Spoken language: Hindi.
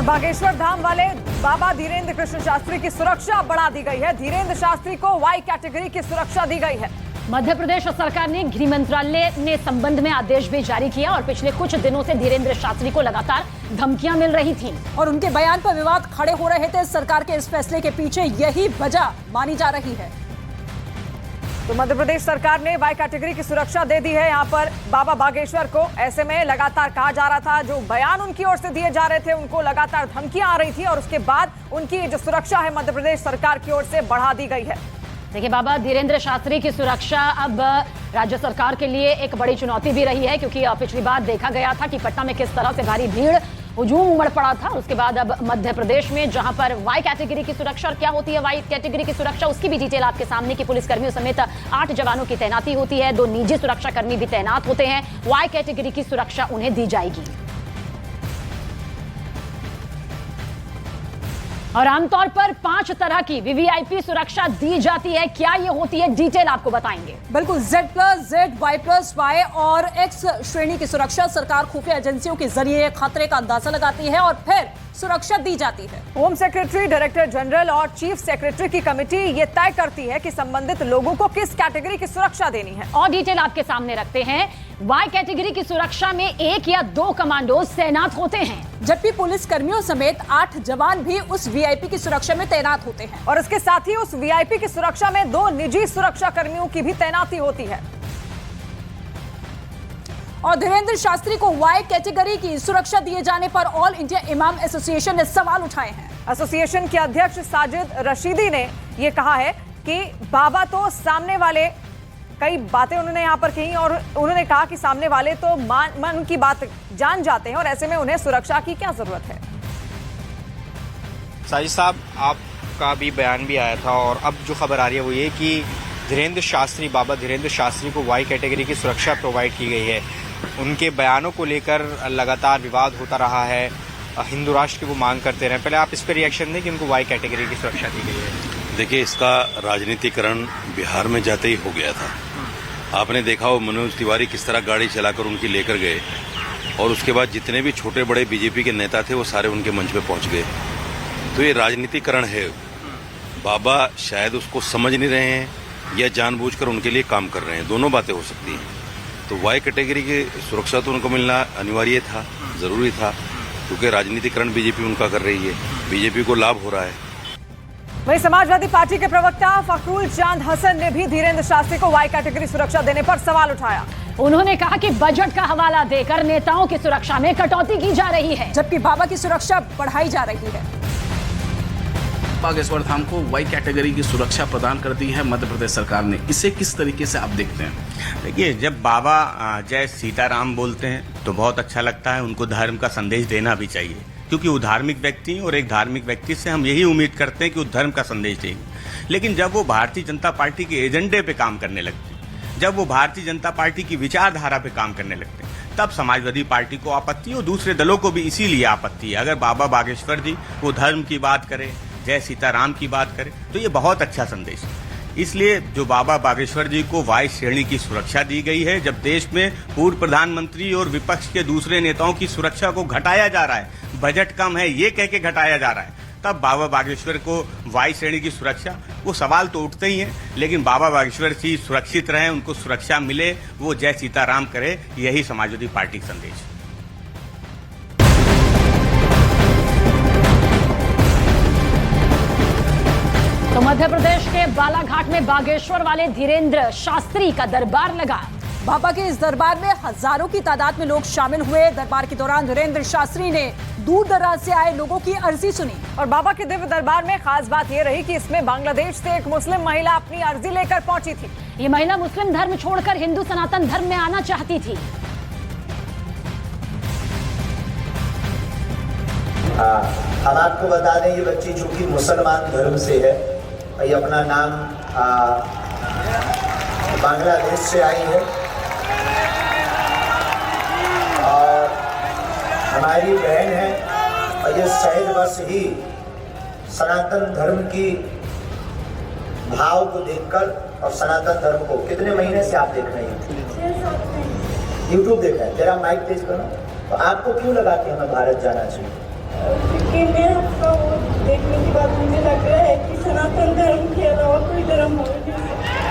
और बागेश्वर धाम वाले बाबा धीरेन्द्र कृष्ण शास्त्री की सुरक्षा बढ़ा दी गई है। धीरेन्द्र शास्त्री को वाई कैटेगरी की सुरक्षा दी गई है। मध्य प्रदेश सरकार ने गृह मंत्रालय ने संबंध में आदेश भी जारी किया और पिछले कुछ दिनों से धीरेन्द्र शास्त्री को लगातार धमकियां मिल रही थीं और उनके बयान पर विवाद खड़े हो रहे थे। सरकार के इस फैसले के पीछे यही वजह मानी जा रही है। तो मध्य प्रदेश सरकार ने वाई कैटेगरी की सुरक्षा दे दी है यहाँ पर बाबा बागेश्वर को। ऐसे में लगातार कहा जा रहा था, जो बयान उनकी ओर से दिए जा रहे थे उनको लगातार धमकियां आ रही थी और उसके बाद उनकी जो सुरक्षा है मध्य प्रदेश सरकार की ओर से बढ़ा दी गई है। देखिए, बाबा धीरेन्द्र शास्त्री की सुरक्षा अब राज्य सरकार के लिए एक बड़ी चुनौती भी रही है, क्योंकि पिछली बार देखा गया था कि पटना में किस तरह से भारी भीड़ हुजूम उमड़ पड़ा था। उसके बाद अब मध्य प्रदेश में जहां पर वाई कैटेगरी की सुरक्षा, और क्या होती है वाई कैटेगरी की सुरक्षा, उसकी भी डिटेल आपके सामने की पुलिस कर्मियों समेत 8 जवानों की तैनाती होती है। 2 निजी सुरक्षा कर्मी भी तैनात होते हैं। वाई कैटेगरी की सुरक्षा उन्हें दी जाएगी और आमतौर पर 5 तरह की वीवीआईपी सुरक्षा दी जाती है। क्या ये होती है, डिटेल आपको बताएंगे। बिल्कुल, Z+, Z, Y+Y और X श्रेणी की सुरक्षा सरकार खुफिया एजेंसियों के जरिए खतरे का अंदाजा लगाती है और फिर सुरक्षा दी जाती है। होम सेक्रेटरी, डायरेक्टर जनरल और चीफ सेक्रेटरी की कमेटी ये तय करती है कि संबंधित लोगों को किस कैटेगरी की सुरक्षा देनी है। और डिटेल आपके सामने रखते हैं। वाई कैटेगरी की सुरक्षा में 1 या 2 कमांडोज तैनात होते हैं, जबकि पुलिस कर्मियों समेत 8 जवान भी उस वीआईपी की सुरक्षा में तैनात होते हैं और इसके साथ ही उस वीआईपी की सुरक्षा में 2 निजी सुरक्षा कर्मियों की भी तैनाती होती है। और धीरेन्द्र शास्त्री को वाई कैटेगरी की सुरक्षा दिए जाने पर ऑल इंडिया इमाम एसोसिएशन ने सवाल उठाए हैं। एसोसिएशन के अध्यक्ष साजिद रशीदी ने यह कहा है कि बाबा तो सामने वाले, कई बातें उन्होंने यहाँ पर कही और उन्होंने कहा कि सामने वाले तो मन की बात जान जाते हैं और ऐसे में उन्हें सुरक्षा की क्या जरूरत है। साजिद साहब, आपका भी बयान भी आया था और अब जो खबर आ रही है वो ये कि धीरेन्द्र शास्त्री, बाबा धीरेन्द्र शास्त्री को वाई कैटेगरी की सुरक्षा प्रोवाइड की गई है। उनके बयानों को लेकर लगातार विवाद होता रहा है। हिंदू राष्ट्र की वो मांग करते रहे। पहले आप इस पर रिएक्शन दें कि उनको वाई कैटेगरी की सुरक्षा दी गई है। देखिए, इसका राजनीतिकरण बिहार में जाते ही हो गया था। आपने देखा हो मनोज तिवारी किस तरह गाड़ी चलाकर उनकी लेकर गए और उसके बाद जितने भी छोटे बड़े बीजेपी के नेता थे वो सारे उनके मंच पे पहुंच गए। तो ये राजनीतिकरण है। बाबा शायद उसको समझ नहीं रहे हैं या जानबूझकर उनके लिए काम कर रहे हैं, दोनों बातें हो सकती हैं। तो वाई कैटेगरी की सुरक्षा तो उनको मिलना अनिवार्य था, जरूरी था, क्योंकि राजनीतिकरण बीजेपी उनका कर रही है, बीजेपी को लाभ हो रहा है। वहीं समाजवादी पार्टी के प्रवक्ता फखरुल चांद हसन ने भी धीरेन्द्र शास्त्री को वाई कैटेगरी सुरक्षा देने पर सवाल उठाया। उन्होंने कहा कि बजट का हवाला देकर नेताओं की सुरक्षा में कटौती की जा रही है, जबकि बाबा की सुरक्षा बढ़ाई जा रही है। बागेश्वर धाम को वाई कैटेगरी की सुरक्षा प्रदान कर दी है मध्य प्रदेश सरकार ने। इसे किस तरीके से आप देखते हैं? देखिए, जब बाबा जय सीताराम बोलते हैं तो बहुत अच्छा लगता है। उनको धर्म का संदेश देना भी चाहिए, क्योंकि वो धार्मिक व्यक्ति हैं और एक धार्मिक व्यक्ति से हम यही उम्मीद करते हैं कि वो धर्म का संदेश देंगे। लेकिन जब वो भारतीय जनता पार्टी के एजेंडे पे काम करने लगते हैं, जब वो भारतीय जनता पार्टी की विचारधारा पे काम करने लगते हैं, तब समाजवादी पार्टी को आपत्ति है और दूसरे दलों को भी इसीलिए आपत्ति है। अगर बाबा बागेश्वर जी वो धर्म की बात करें, जय सीताराम की बात करें, तो ये बहुत अच्छा संदेश है। इसलिए जो बाबा बागेश्वर जी को वाई श्रेणी की सुरक्षा दी गई है, जब देश में पूर्व प्रधानमंत्री और विपक्ष के दूसरे नेताओं की सुरक्षा को घटाया जा रहा है, बजट कम है ये कह के घटाया जा रहा है, तब बाबा बागेश्वर को वाई श्रेणी की सुरक्षा, वो सवाल तो उठते ही हैं। लेकिन बाबा बागेश्वर जी सुरक्षित रहें, उनको सुरक्षा मिले, वो जय सीताराम करे, यही समाजवादी पार्टी का संदेश है। तो मध्य प्रदेश के बालाघाट में बागेश्वर वाले धीरेन्द्र शास्त्री का दरबार लगा। बाबा के इस दरबार में हजारों की तादाद में लोग शामिल हुए। दरबार के दौरान धीरेन्द्र शास्त्री ने दूर दराज से आए लोगों की अर्जी सुनी और बाबा के दिव्य दरबार में खास बात यह रही कि इसमें बांग्लादेश से एक मुस्लिम महिला अपनी अर्जी लेकर पहुंची थी। ये महिला मुस्लिम धर्म छोड़कर हिंदू सनातन धर्म में आना चाहती थी। हम आपको बता दें, ये बच्ची चूंकि मुसलमान धर्म से है, ये अपना नाम बांग्लादेश से आई है और हमारी बहन है और ये सहजवश ही सनातन धर्म की भाव को देखकर और सनातन धर्म को कितने महीने से आप देख रहे हैं? यूट्यूब देखा है। तेरा माइक तेज करो। तो आपको क्यों लगा कि हमें भारत जाना चाहिए? कि मैं आपका वो देखने के बाद मुझे लग रहा है कि सनातन धर्म के अलावा कोई धर्म हो नहीं सकता।